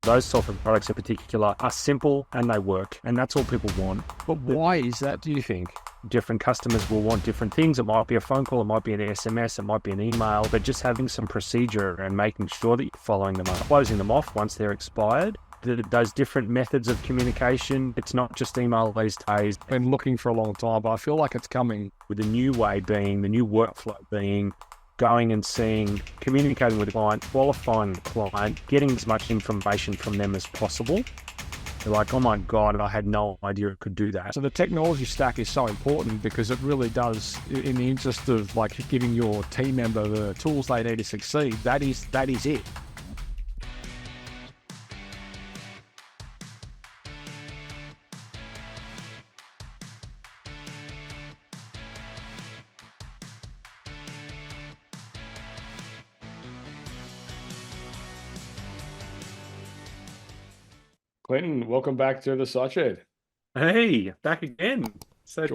those software products in particular are simple and they work, and that's all people want. But why is that, do you think? Different customers will want different things. It might be a phone call, it might be an SMS, it might be an email, but just having some procedure and making sure that you're following them up, closing them off once they're expired. Those different methods of communication, it's not just email these days. Been looking for a long time, but I feel like it's coming. With the new way being, the new workflow being, going and seeing, communicating with the client, qualifying the client, getting as much information from them as possible. They're like, oh my God, I had no idea it could do that. So the technology stack is so important because it really does, in the interest of like giving your team member the tools they need to succeed, that is it. Clinton, welcome back to the Site Shed. Hey, back again. So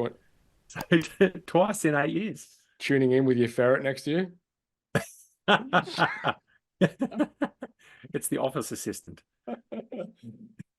twice in 8 years. Tuning in with your ferret next to you. It's the office assistant.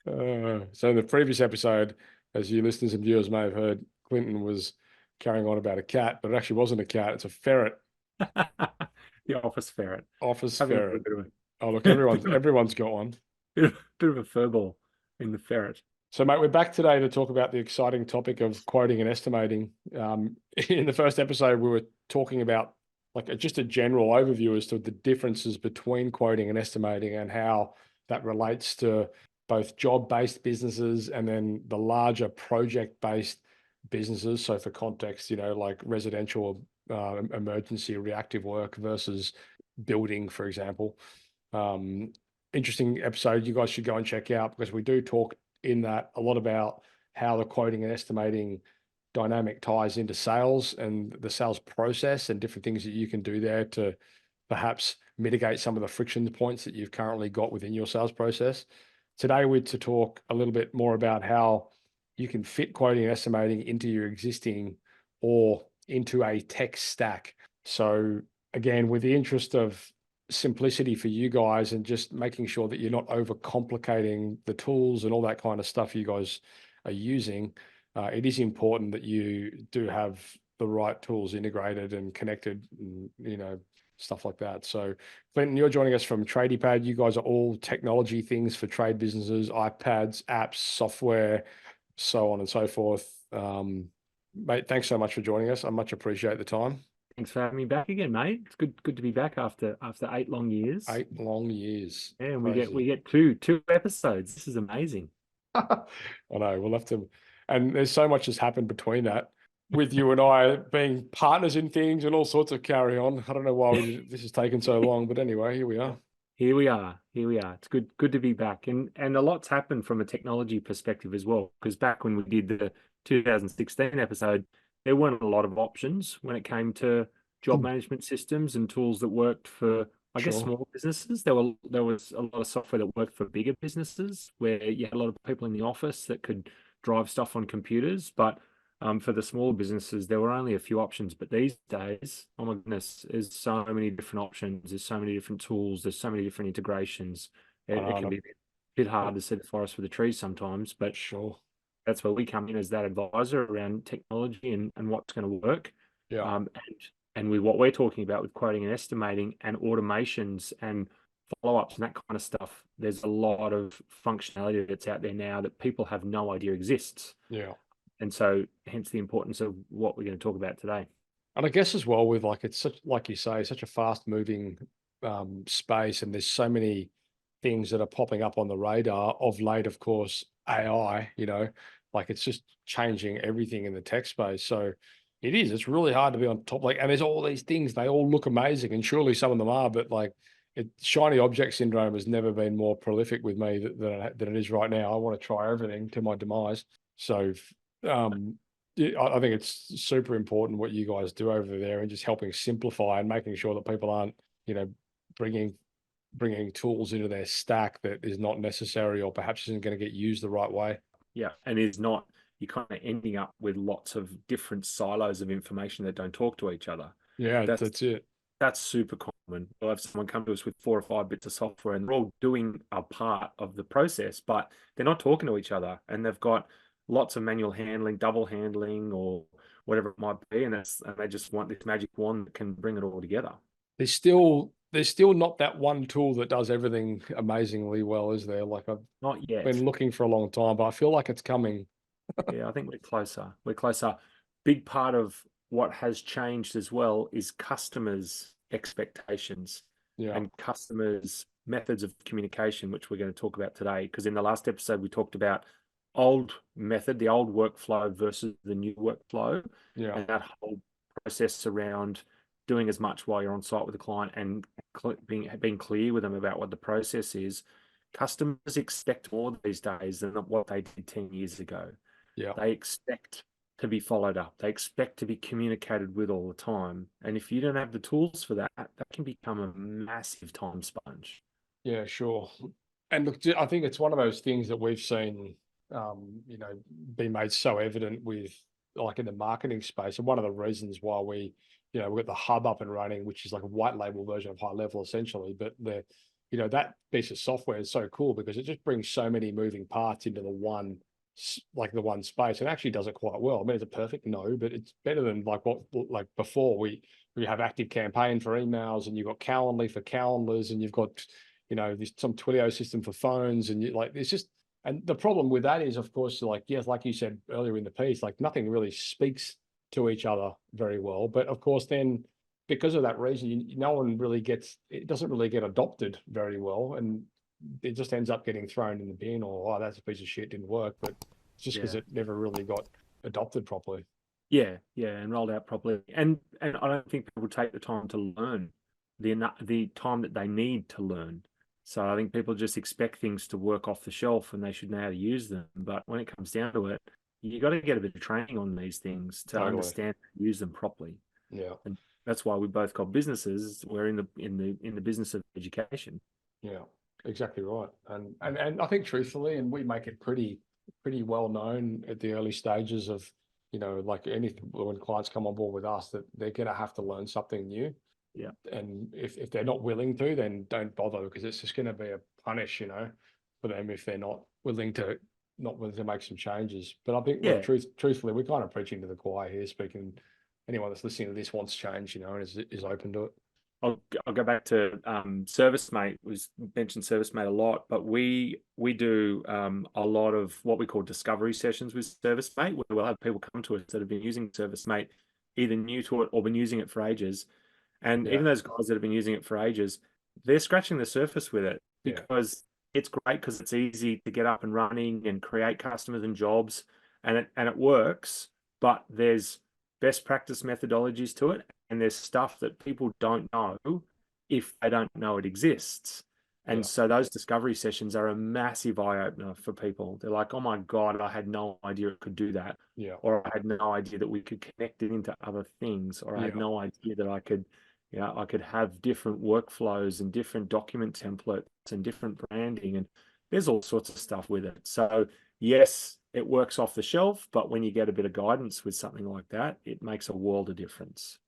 So in the previous episode, as you listeners and viewers may have heard, Clinton was carrying on about a cat, but it actually wasn't a cat, it's a ferret. The office ferret. Office Having ferret. Oh, look, everyone's got one. Bit of a furball in the ferret. So, mate, we're back today to talk about the exciting topic of quoting and estimating. In the first episode, we were talking about just a general overview as to the differences between quoting and estimating and how that relates to both job-based businesses and then the larger project-based businesses. So for context, like residential emergency reactive work versus building, for example. Interesting episode you guys should go and check out, because we do talk in that a lot about how the quoting and estimating dynamic ties into sales and the sales process and different things that you can do there to perhaps mitigate some of the friction points that you've currently got within your sales process. Today we're to talk a little bit more about how you can fit quoting and estimating into your existing or into a tech stack. So again, with the interest of simplicity for you guys and just making sure that you're not overcomplicating the tools and all that kind of stuff you guys are using, it is important that you do have the right tools integrated and connected, and, stuff like that. So Clinton, you're joining us from Tradiepad. You guys are all technology things for trade businesses, iPads, apps, software, so on and so forth. Mate, thanks so much for joining us. I much appreciate the time. Thanks for having me back again, mate. It's good to be back after 8 long years. 8 long years. Yeah, and we get two episodes. This is amazing. I know, we'll have to, and there's so much has happened between that, with you and I being partners in things and all sorts of carry on. I don't know why this has taken so long, but anyway, here we are. Here we are. It's good to be back, and a lot's happened from a technology perspective as well. Because back when we did the 2016 episode, there weren't a lot of options when it came to job management systems and tools that worked for, I guess, small businesses. There was a lot of software that worked for bigger businesses where you had a lot of people in the office that could drive stuff on computers. But for the smaller businesses, there were only a few options. But these days, oh my goodness, there's so many different options. There's so many different tools. There's so many different integrations. It can be a bit hard to see the forest for the trees sometimes. But sure, that's where we come in as that advisor around technology and what's going to work. Yeah. And with what we're talking about with quoting and estimating and automations and follow-ups and that kind of stuff, there's a lot of functionality that's out there now that people have no idea exists. Yeah. And so hence the importance of what we're going to talk about today. And I guess as well with it's such, like you say, such a fast moving space, and there's so many things that are popping up on the radar of late, of course, AI, it's just changing everything in the tech space. So it's really hard to be on top, and there's all these things, they all look amazing, and surely some of them are, but shiny object syndrome has never been more prolific with me than it is right now. I want to try everything to my demise. So I think it's super important what you guys do over there and just helping simplify and making sure that people aren't, bringing tools into their stack that is not necessary or perhaps isn't going to get used the right way. Yeah, and it's not, you're kind of ending up with lots of different silos of information that don't talk to each other. Yeah, that's it. that's super common. We'll have someone come to us with 4 or 5 bits of software, and they're all doing a part of the process, but they're not talking to each other, and they've got lots of manual handling, double handling, or whatever it might be, and they just want this magic wand that can bring it all together. There's still not that one tool that does everything amazingly well, is there? Like, I've Not yet. been looking for a long time, but I feel like it's coming. Yeah, I think we're closer. We're closer. Big part of what has changed as well is customers' expectations Yeah. and customers' methods of communication, which we're going to talk about today. Because in the last episode, we talked about old method, the old workflow versus the new workflow, Yeah. and that whole process around doing as much while you're on site with the client and being clear with them about what the process is. Customers expect more these days than what they did 10 years ago. Yeah. They expect to be followed up. They expect to be communicated with all the time. And if you don't have the tools for that, that can become a massive time sponge. Yeah, sure. And look, I think it's one of those things that we've seen, be made so evident with, like, in the marketing space. And one of the reasons why we've got the hub up and running, which is like a white label version of High Level essentially. But that piece of software is so cool because it just brings so many moving parts into the one space, and actually does it quite well. I mean, it's a perfect no, but it's better than like before we have Active Campaign for emails, and you've got Calendly for calendars, and you've got some Twilio system for phones, and it's just, and the problem with that is, of course, like you said earlier in the piece, like nothing really speaks to each other very well. But of course, then because of that reason, no one really it doesn't really get adopted very well, and it just ends up getting thrown in the bin, or, oh, that's a piece of shit, didn't work. But it's just because it never really got adopted properly. Yeah, and rolled out properly. And I don't think people take the time to learn the time that they need to learn. So I think people just expect things to work off the shelf and they should know how to use them. But when it comes down to it, you got to get a bit of training on these things to understand and use them properly. Yeah. And that's why we both got businesses. We're in the business of education. Yeah, exactly right. And I think truthfully, and we make it pretty well known at the early stages of, like anything, when clients come on board with us, that they're going to have to learn something new. Yeah. And if they're not willing to, then don't bother, because it's just going to be a punish, for them if they're not willing to make some changes. But I think, look, truthfully, we're kind of preaching to the choir here, speaking. Anyone that's listening to this wants change, and is open to it. I'll go back to ServiceMate. Was mentioned ServiceMate a lot, but we do a lot of what we call discovery sessions with ServiceMate, where we'll have people come to us that have been using ServiceMate, either new to it or been using it for ages. And even those guys that have been using it for ages, they're scratching the surface with it because it's great, because it's easy to get up and running and create customers and jobs, and it works. But there's best practice methodologies to it, and there's stuff that people don't know if they don't know it exists. And so those discovery sessions are a massive eye-opener for people. They're like, oh my God, I had no idea it could do that. Yeah. Or I had no idea that we could connect it into other things. Or I had no idea that I could have different workflows and different document templates and different branding. And there's all sorts of stuff with it. So yes, it works off the shelf, but when you get a bit of guidance with something like that, it makes a world of difference.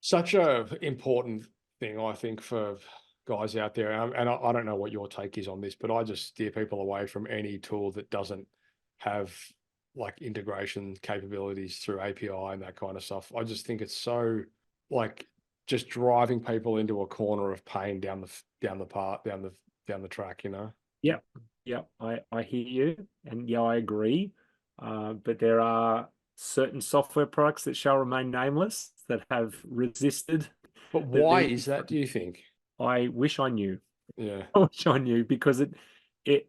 Such a important thing, I think, for guys out there. And I don't know what your take is on this, but I just steer people away from any tool that doesn't have like integration capabilities through API and that kind of stuff. I just think it's so like just driving people into a corner of pain down the track, Yeah, I hear you, and I agree. But there are certain software products that shall remain nameless that have resisted. But why is that, do you think? I wish I knew. Yeah. I wish I knew, because it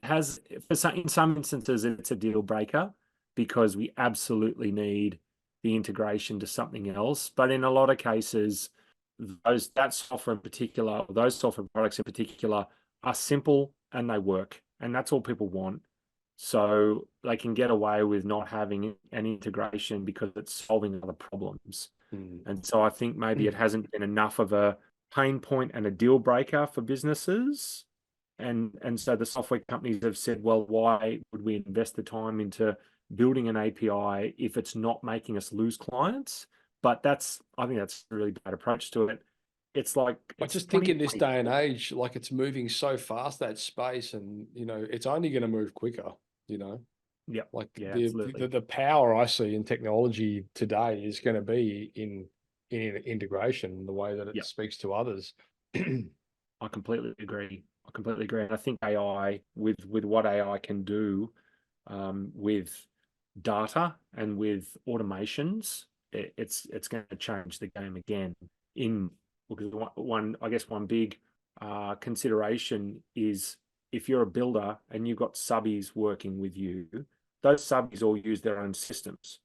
has, in some instances, it's a deal breaker because we absolutely need the integration to something else. But in a lot of cases, that software in particular, or those software products in particular, are simple and they work, and that's all people want. So they can get away with not having an integration because it's solving other problems. And so I think maybe it hasn't been enough of a pain point and a deal breaker for businesses. And so the software companies have said, well, why would we invest the time into building an API if it's not making us lose clients? But I think that's a really bad approach to it. it's like I it's just think in this 2020. day and age, like it's moving so fast, that space, and it's only going to move quicker. Yeah, Like yeah, the, absolutely. the power I see in technology today is going to be in integration, the way that it Yeah, speaks to others. I completely agree. I completely agree. And I think AI, with what AI can do, with data and with automations, it's going to change the game again. In because I guess one big consideration is if you're a builder and you've got subbies working with you, those subbies all use their own systems.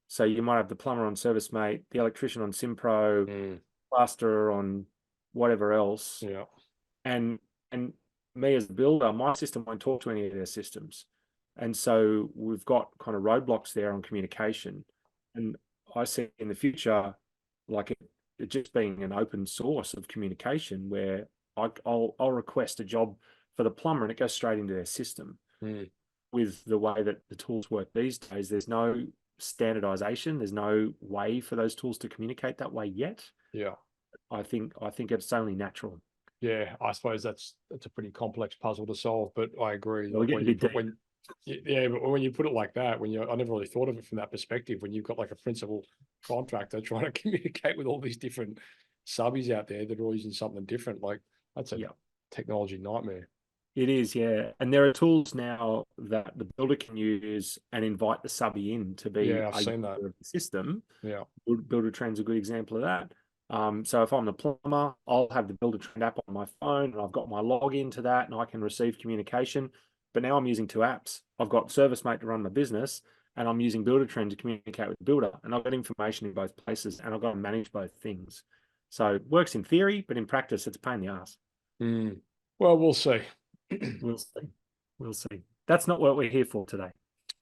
So you might have the plumber on ServiceMate, the electrician on Simpro, Mm, plasterer on whatever else, yeah. and and me as a builder, my system won't talk to any of their systems, and so we've got kind of roadblocks there on communication. And I see in the future, like it just being an open source of communication where I'll request a job for the plumber and it goes straight into their system. Mm, With the way that the tools work these days, there's no standardization, there's no way for those tools to communicate that way yet. yeah. I think it's only natural. Yeah, I suppose that's a pretty complex puzzle to solve, but I agree. We're Like getting when a you bit put deep. yeah, but when you put it like that, I never really thought of it from that perspective. When you've got like a principal contractor trying to communicate with all these different subbies out there that are all using something different, like that's a Yeah, technology nightmare. it is. Yeah. And there are tools now that the builder can use and invite the subby in to be Yeah, I've a seen that. user of the system. Yeah. Builder Trend's a good example of that. So if I'm the plumber, I'll have the Builder Trend app on my phone and I've got my login to that and I can receive communication. But now I'm using two apps. I've got ServiceMate to run my business and I'm using Builder Trend to communicate with the builder. And I've got information in both places and I've got to manage both things. So it works in theory, but in practice, it's a pain in the ass. Mm. Well, we'll see. We'll see. We'll see. That's not what we're here for today,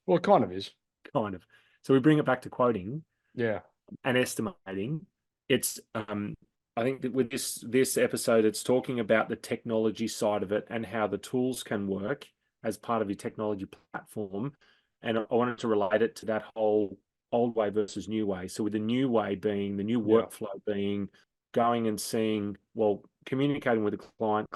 Well, it kind of is. kind of. So we bring it back to quoting Yeah. and estimating. It's I think that with this episode, it's talking about the technology side of it and how the tools can work as part of your technology platform. And I wanted to relate it to that whole old way versus new way. So with the new way being the new Yeah. workflow being going and seeing, well, communicating with the client,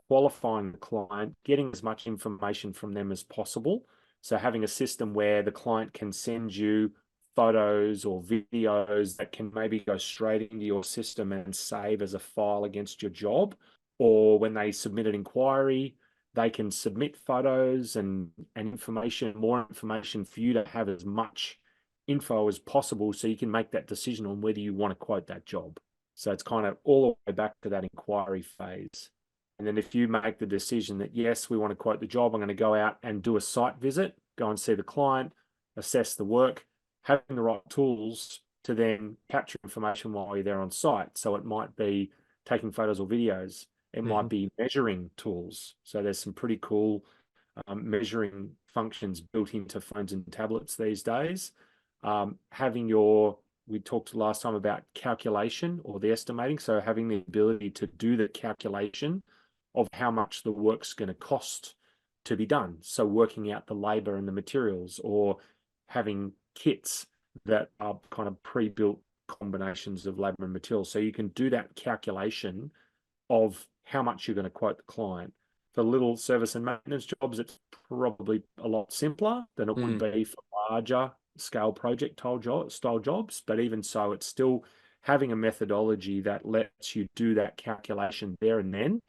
qualifying the client, getting as much information from them as possible. So having a system where the client can send you photos or videos that can maybe go straight into your system and save as a file against your job. Or when they submit an inquiry, they can submit photos and information, more information for you to have as much info as possible so you can make that decision on whether you want to quote that job. So it's kind of all the way back to that inquiry phase. And then if you make the decision that, yes, we want to quote the job, I'm going to go out and do a site visit, go and see the client, assess the work, having the right tools to then capture information while you're there on site. So it might be taking photos or videos. It might be measuring tools. So there's some pretty cool measuring functions built into phones and tablets these days. We talked last time about calculation or the estimating. So having the ability to do the calculation of how much the work's going to cost to be done. So working out the labor and the materials, or having kits that are kind of pre-built combinations of labor and materials. So you can do that calculation of how much you're going to quote the client. For little service and maintenance jobs, it's probably a lot simpler than it would Mm. be for larger scale project style jobs. But even so, it's still having a methodology that lets you do that calculation there and then,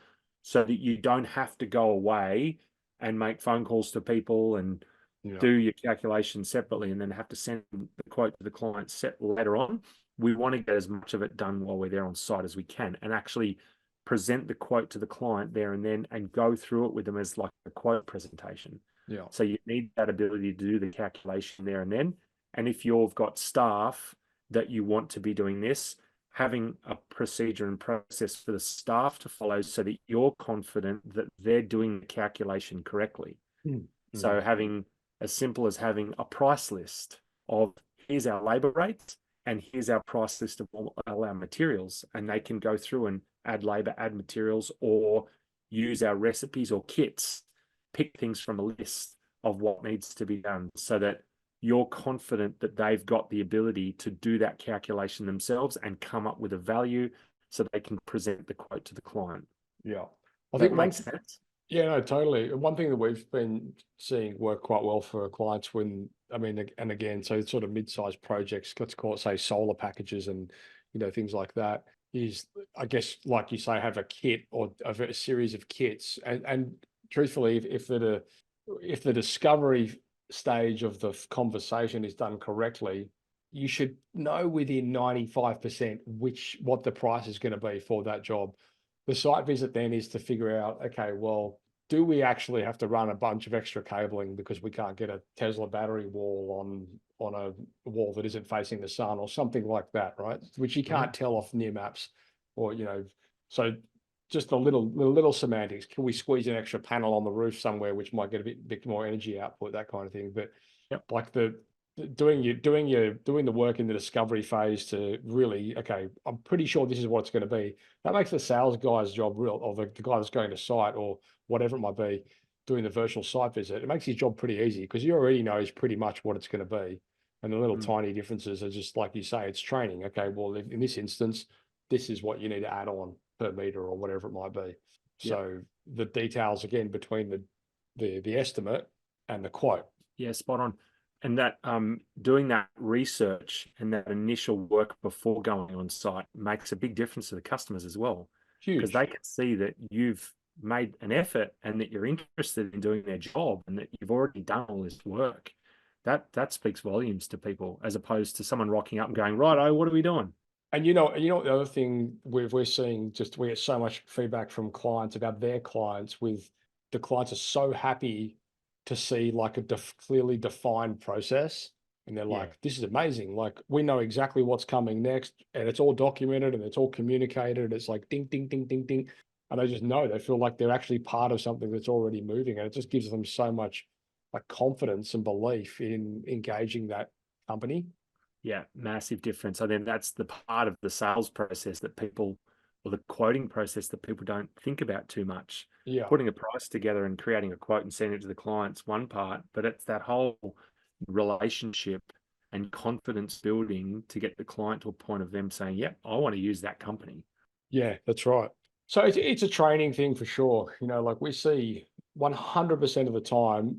so that you don't have to go away and make phone calls to people and Yeah. do your calculation separately and then have to send the quote to the client set later on. We want to get as much of it done while we're there on site as we can and actually present the quote to the client there and then and go through it with them as like a quote presentation. Yeah. So you need that ability to do the calculation there and then. And if you've got staff that you want to be doing this, having a procedure and process for the staff to follow so that you're confident that they're doing the calculation correctly. Mm. So having as simple as having a price list of here's our labor rates and here's our price list of all our materials, and they can go through and add labor, add materials, or use our recipes or kits, pick things from a list of what needs to be done so that you're confident that they've got the ability to do that calculation themselves and come up with a value so they can present the quote to the client. Yeah. I think that makes sense. Yeah, no, totally. One thing that we've been seeing work quite well for clients and again, so sort of mid-sized projects, let's call it, say, solar packages and, things like that, is, I guess, like you say, have a kit or a series of kits. And truthfully, if the discovery stage of the conversation is done correctly, you should know within 95% what the price is going to be for that job. The site visit then is to figure out, okay, well, do we actually have to run a bunch of extra cabling because we can't get a Tesla battery wall on a wall that isn't facing the sun or something like that, right? Which you can't tell off near maps, or so just a little semantics. Can we squeeze an extra panel on the roof somewhere which might get a bit more energy output, that kind of thing. But like doing the work in the discovery phase to really, okay, I'm pretty sure this is what it's going to be. That makes the sales guy's job real, or the guy that's going to site or whatever it might be, doing the virtual site visit. It makes his job pretty easy because he already knows pretty much what it's going to be. And the little tiny differences are just, like you say, it's training. Okay, well, in this instance, this is what you need to add on per meter or whatever it might be. So the details, again, between the estimate and the quote. Yeah, spot on. And that doing that research and that initial work before going on site makes a big difference to the customers as well. Huge. Because they can see that you've made an effort and that you're interested in doing their job and that you've already done all this work. That speaks volumes to people, as opposed to someone rocking up and going, right, what are we doing? And the other thing we're seeing, we get so much feedback from clients about their clients, with the clients are so happy to see like a clearly defined process. And they're like, this is amazing. Like, we know exactly what's coming next, and it's all documented and it's all communicated. It's like ding, ding, ding, ding, ding. And they just know, they feel like they're actually part of something that's already moving. And it just gives them so much like confidence and belief in engaging that company. Yeah, massive difference. I think that's the part of the sales process that people, or the quoting process that people don't think about too much. Yeah. Putting a price together and creating a quote and sending it to the client's one part, but it's that whole relationship and confidence building to get the client to a point of them saying, yep, I want to use that company. Yeah, that's right. So it's a training thing for sure. Like we see 100% of the time,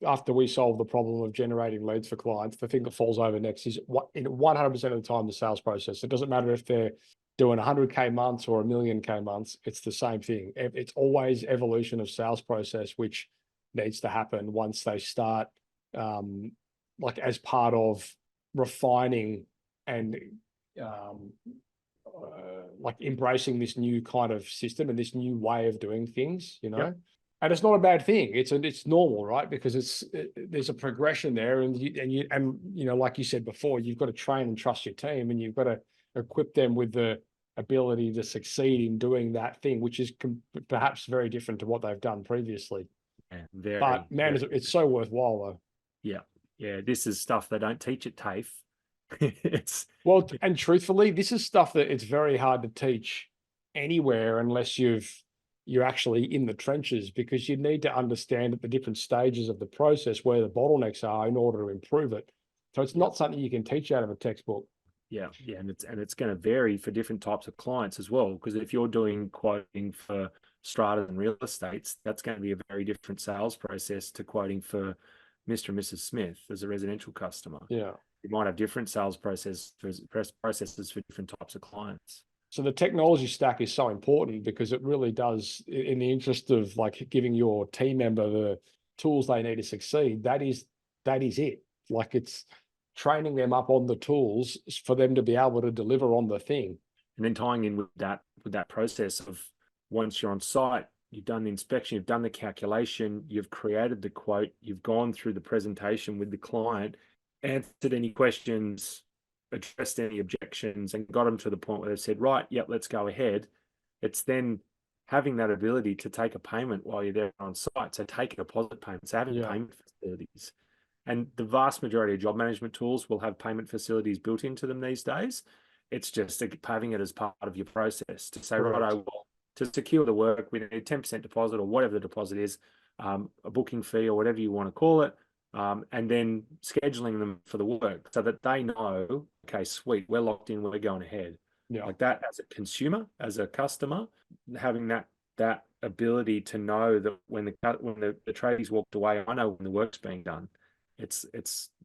after we solve the problem of generating leads for clients, the thing that falls over next is in 100% of the time, the sales process. It doesn't matter if they're doing 100K months or 1,000,000K months, it's the same thing. It's always evolution of sales process, which needs to happen once they start, like as part of refining and like embracing this new kind of system and this new way of doing things, And it's not a bad thing. It's normal, right? Because there's a progression there, and like you said before, you've got to train and trust your team, and you've got to equip them with the ability to succeed in doing that thing, which is perhaps very different to what they've done previously. Yeah, but man, it's so worthwhile though. Yeah. This is stuff they don't teach at TAFE. And truthfully, this is stuff that it's very hard to teach anywhere unless you're actually in the trenches, because you need to understand at the different stages of the process where the bottlenecks are in order to improve it. So it's not something you can teach out of a textbook. Yeah, and it's going to vary for different types of clients as well. Because if you're doing quoting for strata and real estates, that's going to be a very different sales process to quoting for Mr. and Mrs. Smith as a residential customer. Yeah, you might have different sales processes for different types of clients. So the technology stack is so important because it really does, in the interest of like giving your team member the tools they need to succeed. That is it. Like, it's training them up on the tools for them to be able to deliver on the thing. And then tying in with that process of, once you're on site, you've done the inspection, you've done the calculation, you've created the quote, you've gone through the presentation with the client, answered any questions, addressed any objections, and got them to the point where they said, right, yep, let's go ahead. It's then having that ability to take a payment while you're there on site. So take a deposit payment, so having payment facilities. And the vast majority of job management tools will have payment facilities built into them these days. It's just having it as part of your process to say, right, well, to secure the work, we need a 10% deposit or whatever the deposit is, a booking fee or whatever you want to call it. And then scheduling them for the work so that they know, okay, sweet, we're locked in, we're going ahead. Yeah. Like that as a consumer, as a customer, having that ability to know that when the tradies walked away, I know when the work's being done. It's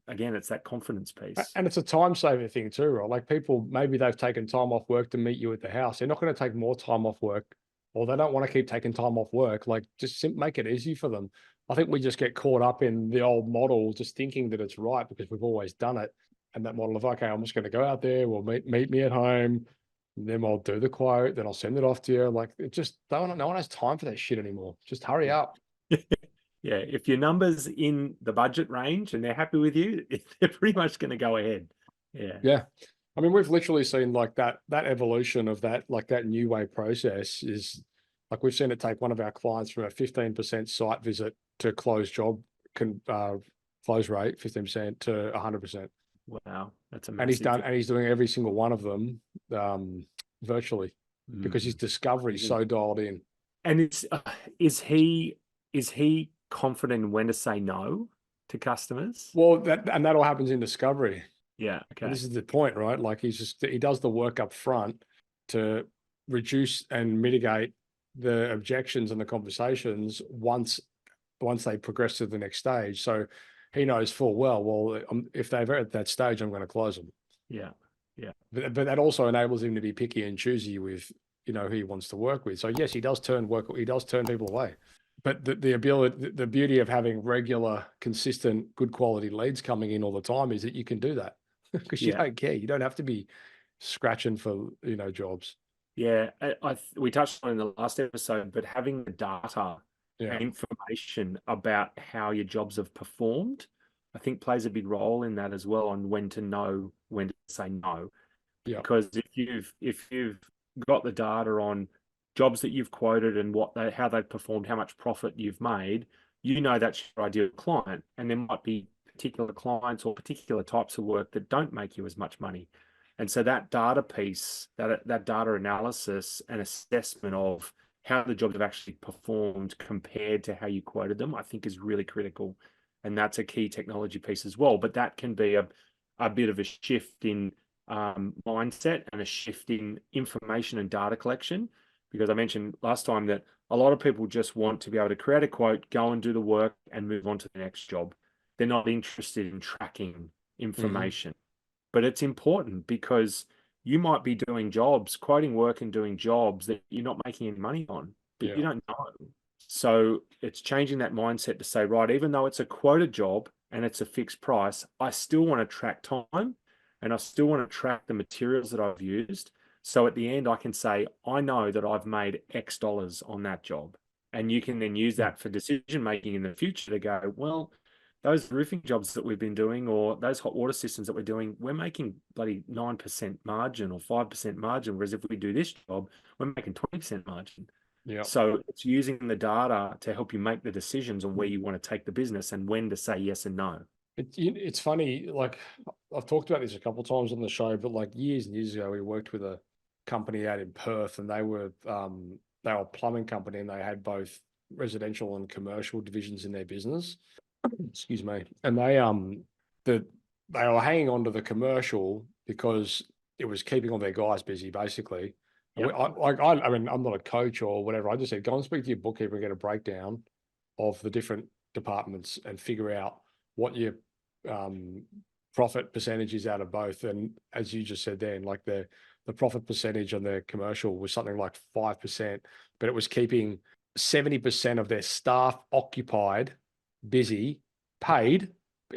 again, it's that confidence piece. And it's a time saver thing too, right? Like people, maybe they've taken time off work to meet you at the house. They're not going to take more time off work, or they don't want to keep taking time off work. Like just make it easy for them. I think we just get caught up in the old model, just thinking that it's right because we've always done it. And that model of, okay, I'm just going to go out there, we'll meet me at home, then I'll do the quote, then I'll send it off to you. Like it just, no one has time for that shit anymore. Just hurry up. Yeah, if your number's in the budget range and they're happy with you, they're pretty much going to go ahead. Yeah. Yeah. I mean, we've literally seen like that evolution of that, like that new way process is like, we've seen it take one of our clients from a 15% site visit to close job close rate, 15% to 100%. Wow. That's And amazing. he's doing every single one of them virtually because his discovery is so dialed in. And is he confident in when to say no to customers? Well, that all happens in discovery. Yeah. Okay. And this is the point, right? Like he does the work up front to reduce and mitigate the objections and the conversations once they progress to the next stage. So he knows full well, if they're at that stage, I'm going to close them. Yeah. Yeah. But that also enables him to be picky and choosy with, who he wants to work with. So yes, he does turn people away. But the beauty of having regular, consistent, good quality leads coming in all the time is that you can do that because you don't care. You don't have to be scratching for, jobs. Yeah. We touched on it in the last episode, but having the data and information about how your jobs have performed, I think plays a big role in that as well, on when to say no. Yeah. Because if you've got the data on jobs that you've quoted and how they've performed, how much profit you've made, that's your ideal client. And there might be particular clients or particular types of work that don't make you as much money. And so that data piece, that data analysis and assessment of how the jobs have actually performed compared to how you quoted them, I think is really critical. And that's a key technology piece as well. But that can be a bit of a shift in mindset and a shift in information and data collection. Because I mentioned last time that a lot of people just want to be able to create a quote, go and do the work and move on to the next job. They're not interested in tracking information. But it's important because you might be doing jobs, quoting work and doing jobs that you're not making any money on, but you don't know. So it's changing that mindset to say, right, even though it's a quoted job and it's a fixed price, I still want to track time and I still want to track the materials that I've used. So at the end, I can say, I know that I've made X dollars on that job. And you can then use that for decision making in the future to go, well, those roofing jobs that we've been doing or those hot water systems that we're doing, we're making bloody 9% margin or 5% margin. Whereas if we do this job, we're making 20% margin. Yeah. So it's using the data to help you make the decisions on where you want to take the business and when to say yes and no. It's funny, like I've talked about this a couple of times on the show, but like years and years ago, we worked with a company out in Perth, and they were a plumbing company, and they had both residential and commercial divisions in their business. Excuse me. And they were hanging on to the commercial because it was keeping all their guys busy, basically. Yep. I mean, I'm not a coach or whatever. I just said, go and speak to your bookkeeper and get a breakdown of the different departments and figure out what your profit percentage is out of both. And as you just said then, like the profit percentage on their commercial was something like 5%, but it was keeping 70% of their staff occupied, busy, paid.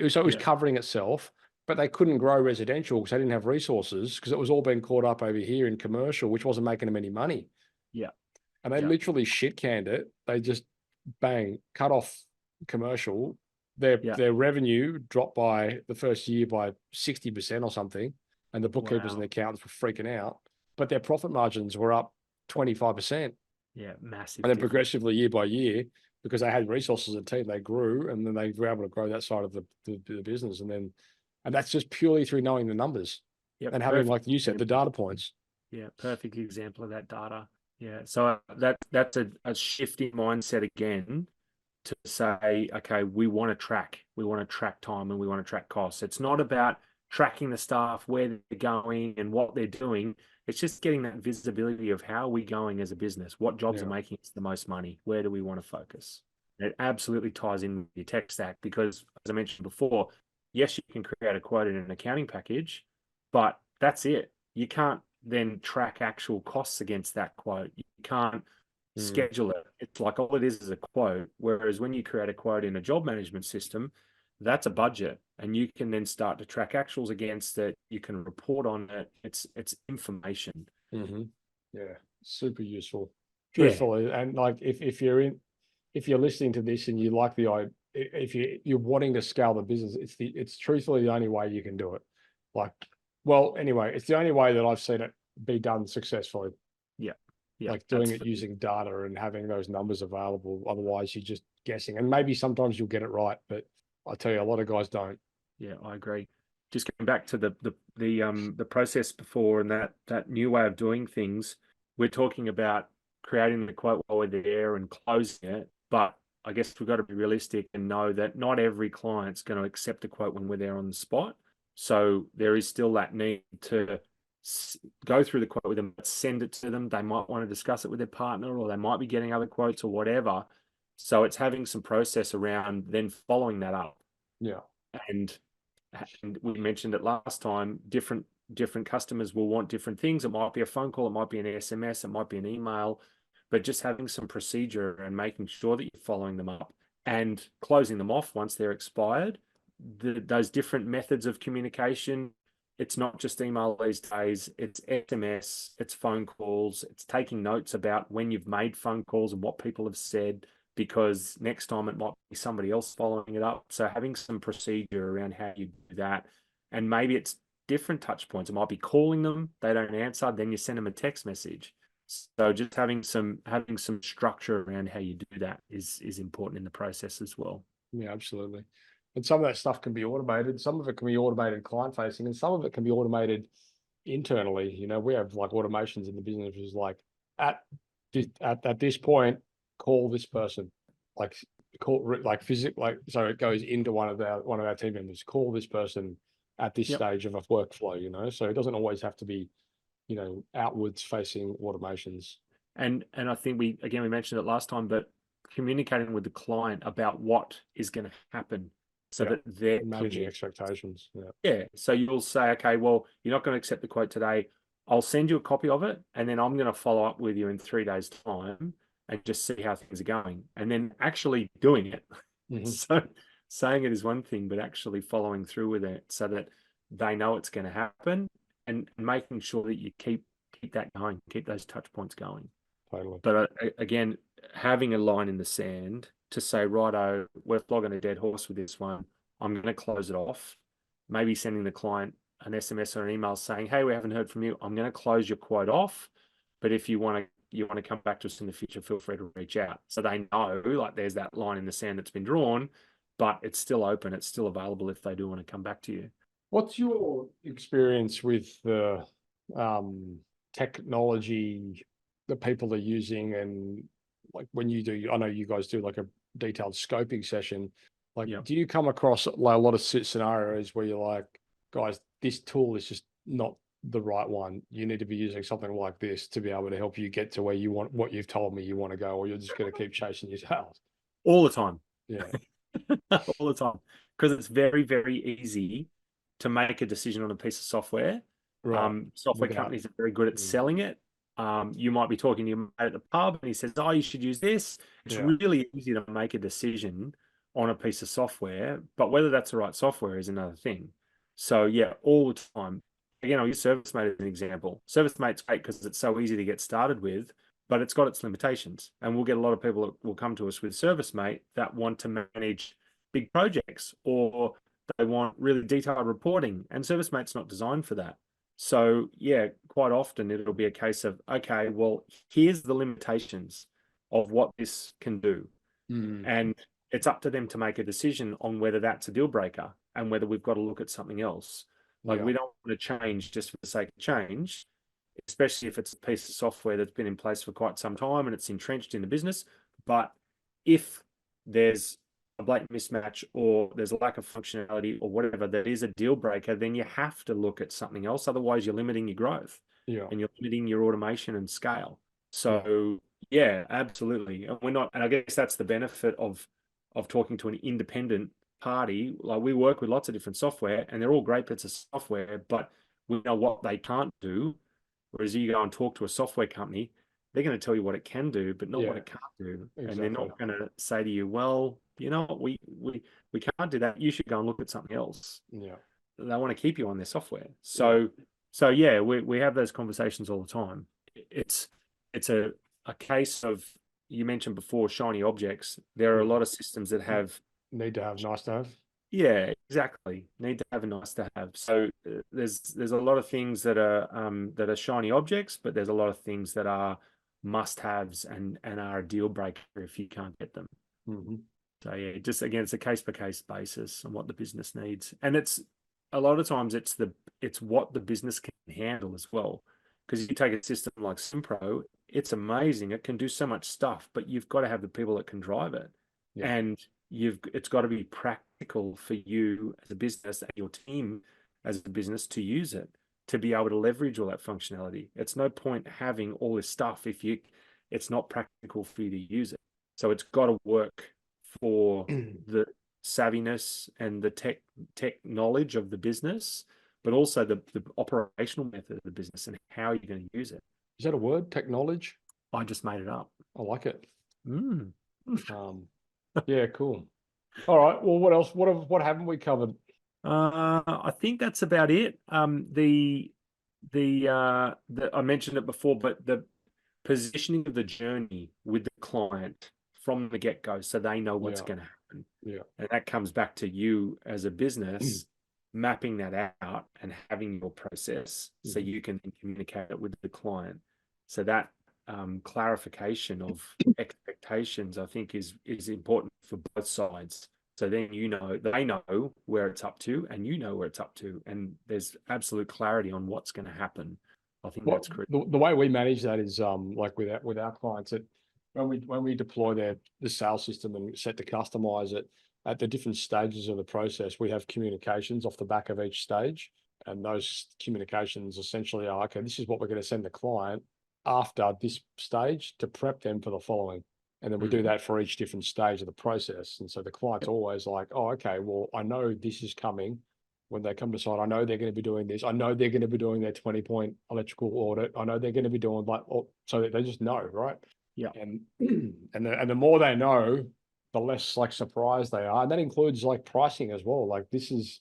So it was covering itself, but they couldn't grow residential because they didn't have resources because it was all being caught up over here in commercial, which wasn't making them any money. Yeah. And they literally shit canned it. They just cut off commercial. Their revenue dropped by the first year by 60% or something. And the bookkeepers and the accountants were freaking out, but their profit margins were up 25%. Yeah. Massive. And then progressively year by year, because they had resources and team, they grew, and then they were able to grow that side of the business. And that's just purely through knowing the numbers and having, like you said, the data points. Yeah. Perfect example of that data. Yeah. So that's a shifting mindset again to say, okay, we want to track time and we want to track costs. It's not about tracking the staff, where they're going and what they're doing. It's just getting that visibility of how are we going as a business? What jobs are making us the most money? Where do we want to focus? It absolutely ties in with your tech stack because, as I mentioned before, yes, you can create a quote in an accounting package, but that's it. You can't then track actual costs against that quote. You can't schedule it. It's like all it is a quote. Whereas when you create a quote in a job management system, that's a budget, and you can then start to track actuals against it. You can report on it. It's information. Yeah, super useful. Yeah. Truthfully, and like if you're listening to this and you like if you're wanting to scale the business, it's truthfully the only way you can do it. Like, well, anyway, it's the only way that I've seen it be done successfully. Yeah. Like doing it using data and having those numbers available. Otherwise, you're just guessing, and maybe sometimes you'll get it right, but I tell you, a lot of guys don't. Yeah, I agree. Just going back to the process before and that new way of doing things, we're talking about creating the quote while we're there and closing it. But I guess we've got to be realistic and know that not every client's going to accept a quote when we're there on the spot. So there is still that need to go through the quote with them, send it to them. They might want to discuss it with their partner, or they might be getting other quotes or whatever. So it's having some process around then following that up. Yeah. And we mentioned it last time, different customers will want different things. It might be a phone call, it might be an SMS, it might be an email, but just having some procedure and making sure that you're following them up and closing them off once they're expired. Those different methods of communication, it's not just email these days, it's SMS, it's phone calls, it's taking notes about when you've made phone calls and what people have said, because next time it might be somebody else following it up. So having some procedure around how you do that, and maybe it's different touch points. It might be calling them, they don't answer, then you send them a text message. So just having some structure around how you do that is important in the process as well. Yeah, absolutely. And some of that stuff can be automated. Some of it can be automated client facing, and some of it can be automated internally. You know, we have like automations in the business, which is like at this point, call this person, like so it goes into one of our team members, call this person at this stage of a workflow, you know. So it doesn't always have to be, you know, outwards facing automations. And I think we mentioned it last time, but communicating with the client about what is going to happen so that they're managing expectations. Yeah. So you'll say, okay, well, you're not going to accept the quote today. I'll send you a copy of it, and then I'm going to follow up with you in 3 days' time and just see how things are going. And then actually doing it. So saying it is one thing, but actually following through with it so that they know it's going to happen, and making sure that you keep that going, keep those touch points going. Totally. But again, having a line in the sand to say, righto, we're flogging a dead horse with this one. I'm going to close it off. Maybe sending the client an SMS or an email saying, hey, we haven't heard from you. I'm going to close your quote off. But if you want to come back to us in the future, feel free to reach out. So they know, like, there's that line in the sand that's been drawn, but it's still open. It's still available if they do want to come back to you. What's your experience with the technology that people are using, and like when you do, I know you guys do like a detailed scoping session. Like, do you come across like a lot of scenarios where you're like, guys, this tool is just not the right one. You need to be using something like this to be able to help you get to where you want, what you've told me you want to go, or you're just going to keep chasing your tails? All the time. Yeah. All the time. Because it's very, very easy to make a decision on a piece of software. Right. Software companies are very good at selling it. You might be talking to your mate at the pub and he says, oh, you should use this. It's really easy to make a decision on a piece of software, but whether that's the right software is another thing. So yeah, all the time. Again, I'll use ServiceMate as an example. ServiceMate's great because it's so easy to get started with, but it's got its limitations. And we'll get a lot of people that will come to us with ServiceMate that want to manage big projects, or they want really detailed reporting, and ServiceMate's not designed for that. So yeah, quite often it'll be a case of, okay, well, here's the limitations of what this can do. And it's up to them to make a decision on whether that's a deal breaker and whether we've got to look at something else. Like, we don't want to change just for the sake of change, especially if it's a piece of software that's been in place for quite some time and it's entrenched in the business. But if there's a blatant mismatch, or there's a lack of functionality, or whatever that is a deal breaker, then you have to look at something else. Otherwise, you're limiting your growth, and you're limiting your automation and scale. So yeah, absolutely. And we're not, and I guess that's the benefit of talking to an independent party. Like, we work with lots of different software, and they're all great bits of software, but we know what they can't do. Whereas you go and talk to a software company, they're going to tell you what it can do, but not what it can't do. Exactly. And they're not going to say to you, well, you know what, we can't do that. You should go and look at something else. Yeah. They want to keep you on their software. So yeah, we have those conversations all the time. It's a case of, you mentioned before, shiny objects. There are a lot of systems that have need to have, nice to have. Yeah, exactly. Need to have a nice to have. So there's a lot of things that are shiny objects, but there's a lot of things that are must haves and are a deal breaker if you can't get them. So yeah, just again, it's a case by case basis on what the business needs, and it's a lot of times it's what the business can handle as well. Because you take a system like Simpro, it's amazing. It can do so much stuff, but you've got to have the people that can drive it, and it's got to be practical for you as a business and your team as a business to use it, to be able to leverage all that functionality. It's no point having all this stuff if it's not practical for you to use it. So it's got to work for the savviness and the tech knowledge of the business, but also the operational method of the business and how you're going to use it. Is that a word? Tech knowledge? I just made it up. I like it. Yeah, cool. All right. Well, what else? What haven't we covered? I think that's about it. I mentioned it before, but the positioning of the journey with the client from the get-go, so they know what's going to happen. Yeah. And that comes back to you as a business mapping that out and having your process so you can communicate it with the client. So that clarification of expectations, I think, is important for both sides. So then they know where it's up to, and you know where it's up to, and there's absolute clarity on what's going to happen. I think that's critical. The way we manage that is like with our clients, that when we deploy the sales system and set to customize it at the different stages of the process, we have communications off the back of each stage, and those communications essentially are, okay, this is what we're going to send the client after this stage to prep them for the following. And then we do that for each different stage of the process. And so the client's always like, oh, okay, well, I know this is coming. When they come to site, I know they're going to be doing this. I know they're going to be doing their 20-point electrical audit. I know they're going to be doing so they just know, right? Yeah. And the more they know, the less like surprised they are. And that includes like pricing as well. Like that's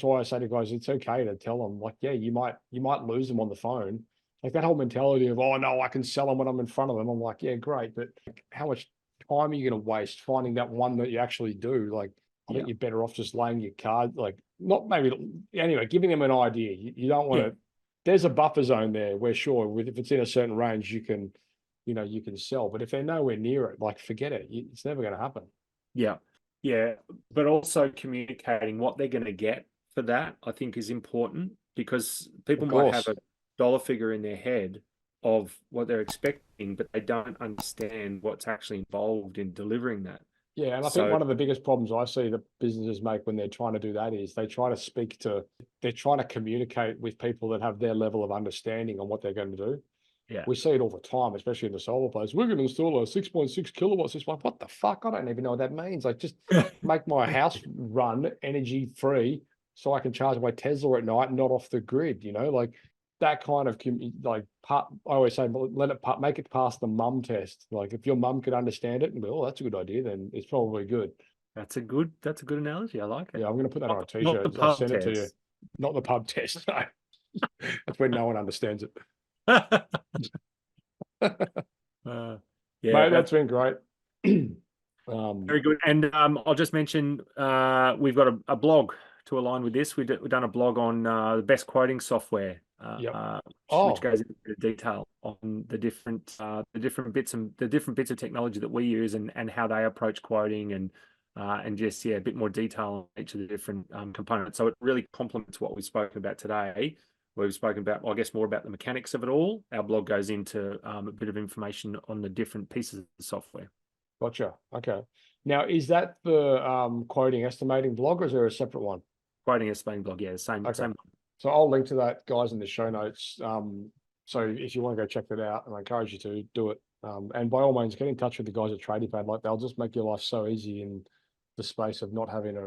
why I say to guys, it's okay to tell them, like, yeah, you might lose them on the phone. Like that whole mentality of, oh no, I can sell them when I'm in front of them. I'm like, yeah, great. But how much time are you going to waste finding that one that you actually do? Like, I think you're better off just laying your card, like not maybe, anyway, giving them an idea. You don't want to, there's a buffer zone there where sure, if it's in a certain range, you can sell. But if they're nowhere near it, like forget it. It's never going to happen. Yeah. Yeah. But also communicating what they're going to get for that, I think, is important, because people might have a dollar figure in their head of what they're expecting, but they don't understand what's actually involved in delivering that. Yeah, and I think one of the biggest problems I see that businesses make when they're trying to do that is they're trying to communicate with people that have their level of understanding on what they're going to do. Yeah. We see it all the time, especially in the solar place. We're going to install a 6.6 kilowatts. It's like, what the fuck? I don't even know what that means. Like, just make my house run energy free so I can charge my Tesla at night, not off the grid, like that kind of I always say, make it past the mum test. Like if your mum could understand it and be, oh, that's a good idea, then it's probably good. That's a good analogy. I like it. Yeah, I'm going to put that on a t-shirt. I'll send it to you. Not the pub test. No. That's when no one understands it. Yeah, mate, that's been great. Very good. And I'll just mention we've got a blog to align with this. We've done a blog on the best quoting software, which goes into detail on the different bits of technology that we use and how they approach quoting and just a bit more detail on each of the different components. So it really complements what we've spoken about today. We've spoken about, I guess, more about the mechanics of it all. Our blog goes into a bit of information on the different pieces of the software. Gotcha. Okay. Now, is that the quoting estimating blog, or is there a separate one? Quoting estimating blog, yeah, same. So I'll link to that, guys, in the show notes. So if you want to go check that out, and I encourage you to do it. And by all means, get in touch with the guys at Tradiepad. Like, they'll just make your life so easy in the space of not having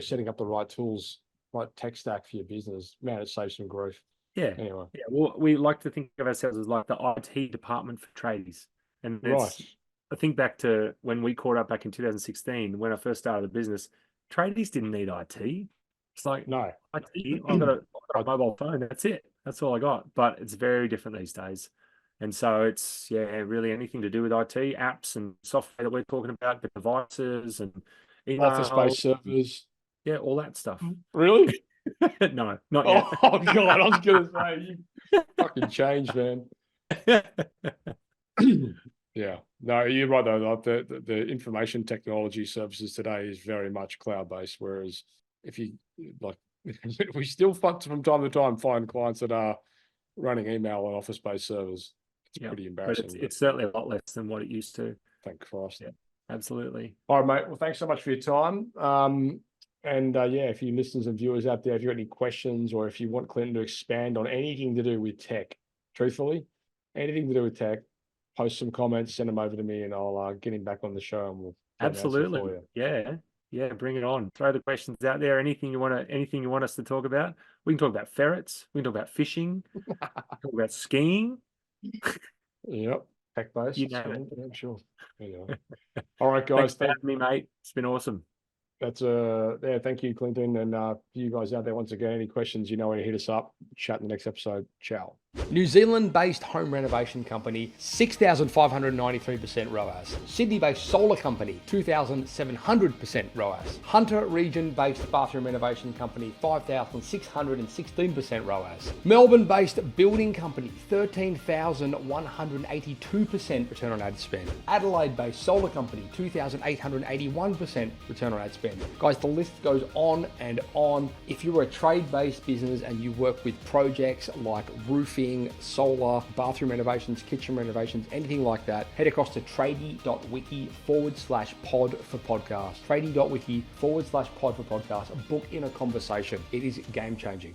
setting up the right tools, right tech stack for your business. Man, it saves some grief. Yeah. Anyway. Yeah. Well, we like to think of ourselves as like the IT department for tradies. And Right. I think back to when we caught up back in 2016, when I first started the business, tradies didn't need IT. It's like, No. IT, I've got a mobile phone. That's it. That's all I got. But it's very different these days. And so it's, really anything to do with IT, apps and software that we're talking about, the devices and email, Office-based servers. Yeah, all that stuff. Really? No, not yet. Oh, God, I was going to say, you fucking changed, man. Yeah. No, you're right, though. Like the information technology services today is very much cloud-based, whereas if you, like, we still from time to time find clients that are running email and office-based servers. It's pretty embarrassing. But it's certainly a lot less than what it used to. Thank Christ. Yeah, absolutely. All right, mate. Well, thanks so much for your time. If you listeners and viewers out there, if you've got any questions, or if you want Clinton to expand on anything to do with tech, truthfully, anything to do with tech, post some comments, send them over to me, and I'll get him back on the show, and we'll absolutely for you. Yeah, bring it on. Throw the questions out there. Anything you want us to talk about. We can talk about ferrets. We can talk about fishing. Talk about skiing. Yep, tech-based. You name it. Yeah, sure. Anyway. All right, guys. Thanks for having me, mate. It's been awesome. That's thank you, Clinton. And for you guys out there, once again, any questions, you know where to hit us up. Chat in the next episode. Ciao. New Zealand-based home renovation company, 6,593% ROAS. Sydney-based solar company, 2,700% ROAS. Hunter region-based bathroom renovation company, 5,616% ROAS. Melbourne-based building company, 13,182% return on ad spend. Adelaide-based solar company, 2,881% return on ad spend. Guys, the list goes on and on. If you're a trade-based business and you work with projects like roofing, solar, bathroom renovations, kitchen renovations, anything like that, head across to tradie.wiki/pod for podcast. Tradie.wiki/pod for podcast. Book in a conversation. It is game changing.